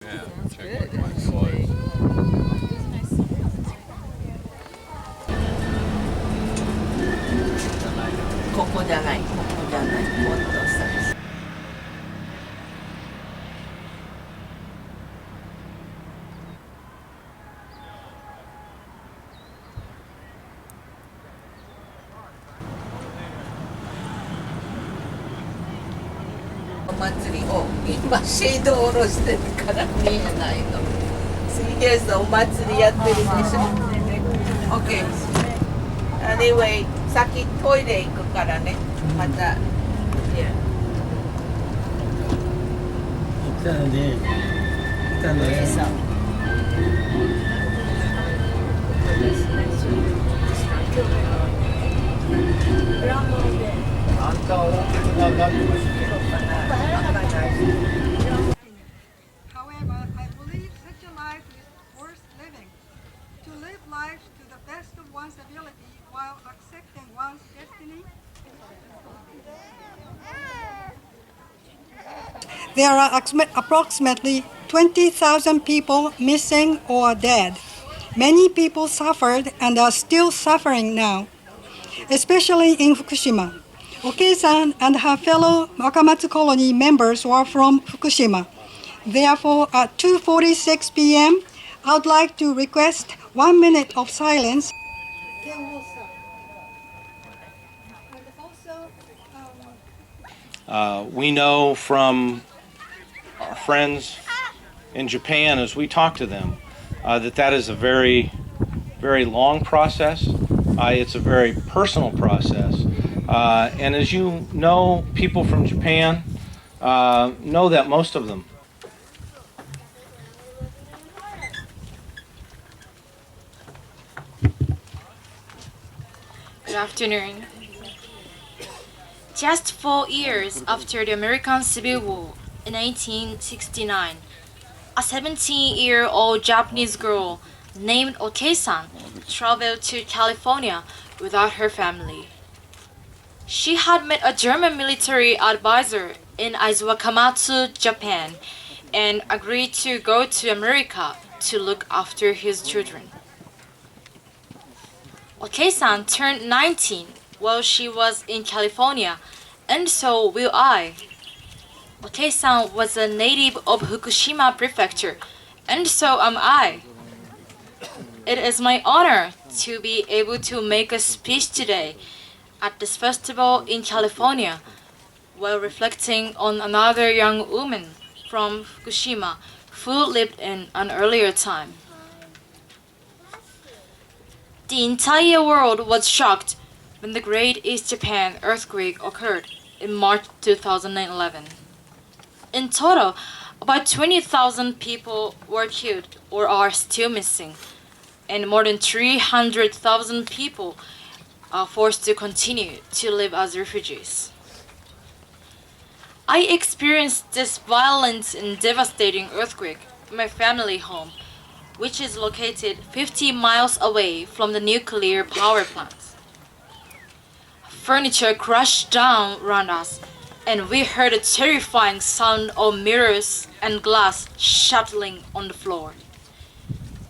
Sounds good, actually. ここじゃない、ここじゃない、もっとさ。お祭りを今シェードを下ろしてるから見えないの。水泳さんお祭りやってるでしょ。OK。Anyway、先トイレ行くからね。また。来たね。来たね。あんた音楽が学校してるのかな。However, I believe such a life is worth living. To live life to the best of one's ability while accepting one's destiny. There are approximately 20,000 people missing or dead. Many people suffered and are still suffering now, especially in Fukushima. Okei-san and her fellow Wakamatsu colony members were from Fukushima. Therefore, at 2:46 p.m., I would like to request 1 minute of silence. We know from our friends in Japan, as we talk to them, that is a very, very long process. It's a very personal process. And as you know, people from Japan know that most of them. Good afternoon. Just 4 years after the American Civil War in 1869, a 17-year-old Japanese girl named Okei-san traveled to California without her family. She had met a German military advisor in Aizu Wakamatsu, Japan, and agreed to go to America to look after his children. Okei-san turned 19 while she was in California, and so will I. Okei-san was a native of Fukushima Prefecture, and so am I. It is my honor to be able to make a speech today at this festival in California while reflecting on another young woman from Fukushima who lived in an earlier time. The entire world was shocked when the Great East Japan earthquake occurred in March 2011. In total, about 20,000 people were killed or are still missing, and more than 300,000 people are forced to continue to live as refugees. I experienced this violent and devastating earthquake in my family home, which is located 50 miles away from the nuclear power plant. Furniture crashed down around us, and we heard a terrifying sound of mirrors and glass shattering on the floor.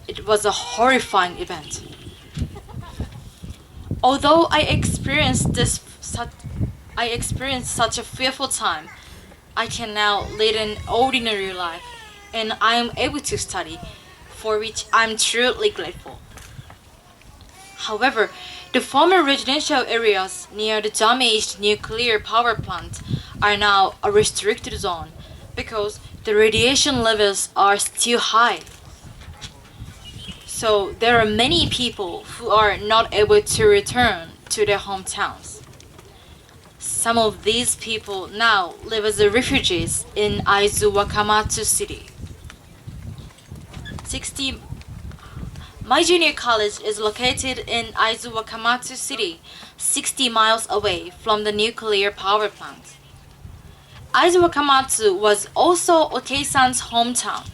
It was a horrifying event. Although I experienced such a fearful time, I can now lead an ordinary life, and I am able to study, for which I am truly grateful. However, the former residential areas near the damaged nuclear power plant are now a restricted zone because the radiation levels are still high. So there are many people who are not able to return to their hometowns. Some of these people now live as refugees in Aizu Wakamatsu City. My junior college is located in Aizu Wakamatsu City, 60 miles away from the nuclear power plant. Aizu Wakamatsu was also Okei-san's hometown.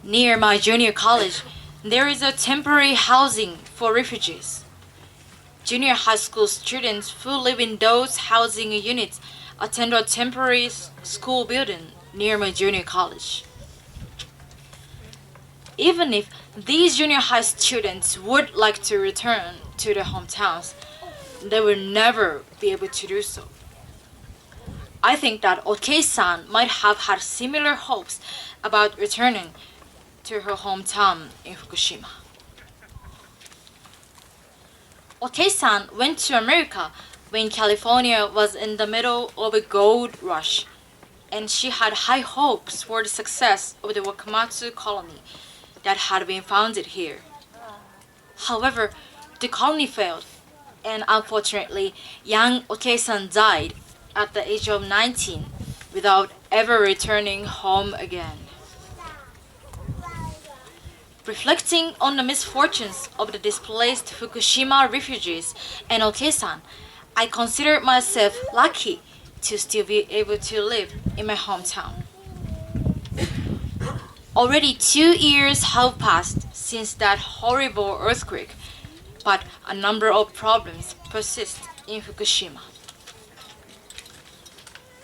Near my junior college, there is a temporary housing for refugees. Junior high school students who live in those housing units attend a temporary school building near my junior college. Even if these junior high students would like to return to their hometowns, they will never be able to do so. I think that Okei-san might have had similar hopes about returning to her hometown in Fukushima. Okei-san went to America when California was in the middle of a gold rush, and she had high hopes for the success of the Wakamatsu colony that had been founded here. However, the colony failed, and unfortunately, young Okei-san died at the age of 19 without ever returning home again. Reflecting on the misfortunes of the displaced Fukushima refugees and Okei-san, I consider myself lucky to still be able to live in my hometown. Already 2 years have passed since that horrible earthquake, but a number of problems persist in Fukushima.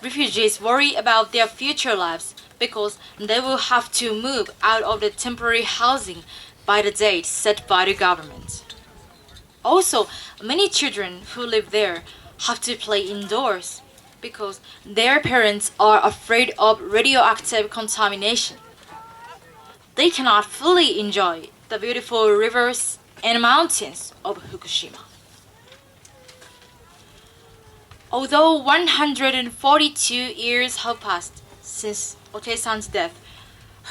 Refugees worry about their future lives because they will have to move out of the temporary housing by the date set by the government. Also, many children who live there have to play indoors because their parents are afraid of radioactive contamination. They cannot fully enjoy the beautiful rivers and mountains of Fukushima. Although 142 years have passed since Okei-san's death,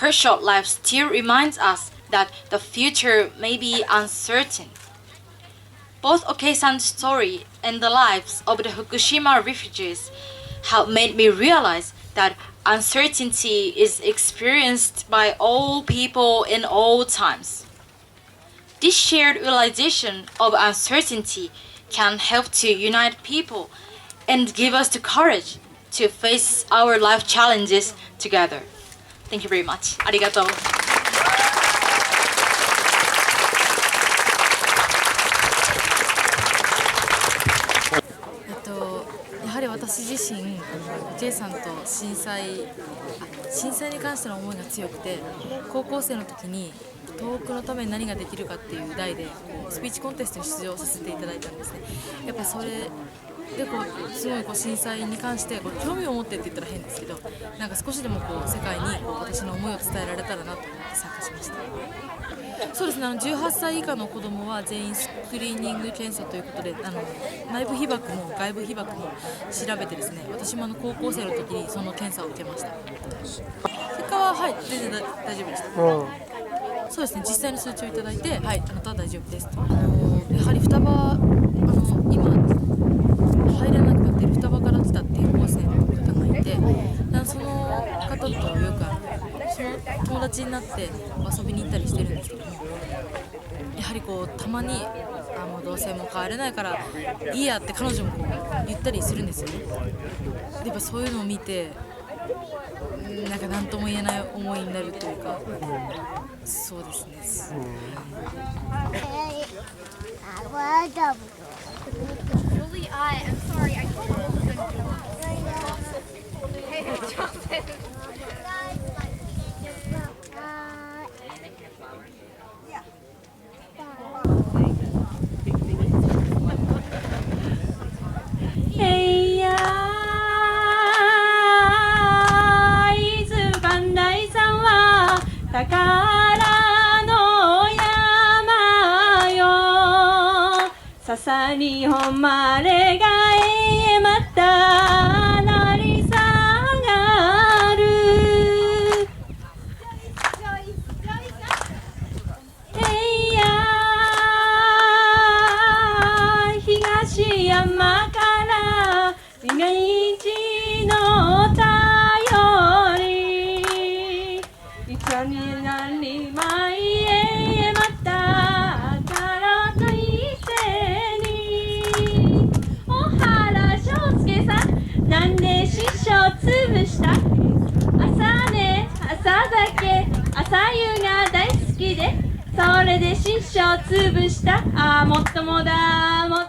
her short life still reminds us that the future may be uncertain. Both Okei-san's story and the lives of the Fukushima refugees have made me realize that uncertainty is experienced by all people in all times. This shared realization of uncertainty can help to unite people and give us the courage to face our life challenges together. Thank you very much. ありがとう。やはり私自身、J さんと震災に関しての思いが強くて、高校生の時に東北のために何ができるかっていう題でスピーチコンテストに出場させていただいたんですね。やっぱそれですごい震災に関して興味を持ってって言ったら変ですけど、なんか少しでも世界に私の思いを伝えられたらなと思って参加しました。そうですね、18歳以下の子どもは全員スクリーニング検査ということで、内部被曝も外部被曝も調べてですね、私も高校生の時にその検査を受けました。結果は全然大丈夫でした。そうですね、実際の数値をいただいて、あなたは大丈夫ですと。やはり双葉今入れなくなっている双葉から来た転校生の方がいて、その方とよくその友達になって遊びに行ったりしてるんですけども、やはりたまにもうどうせもう帰れないからいいやって彼女も言ったりするんですよね。やっぱそういうのを見てなんか何とも言えない思いになるというか、そうですね。Really, I'm sorry. I told all of them to Hey, Johnson. Hey, ya, 伊豆磐梯山は宝の山よ。笹に誉れがまた成り下がる。えいや東山から明治の便り、いつになりまいへまた新たいせに。小原章介さん、なんで師匠潰した？朝ね、朝酒、朝夕が大好きで、それで師匠潰した。もっともだもっ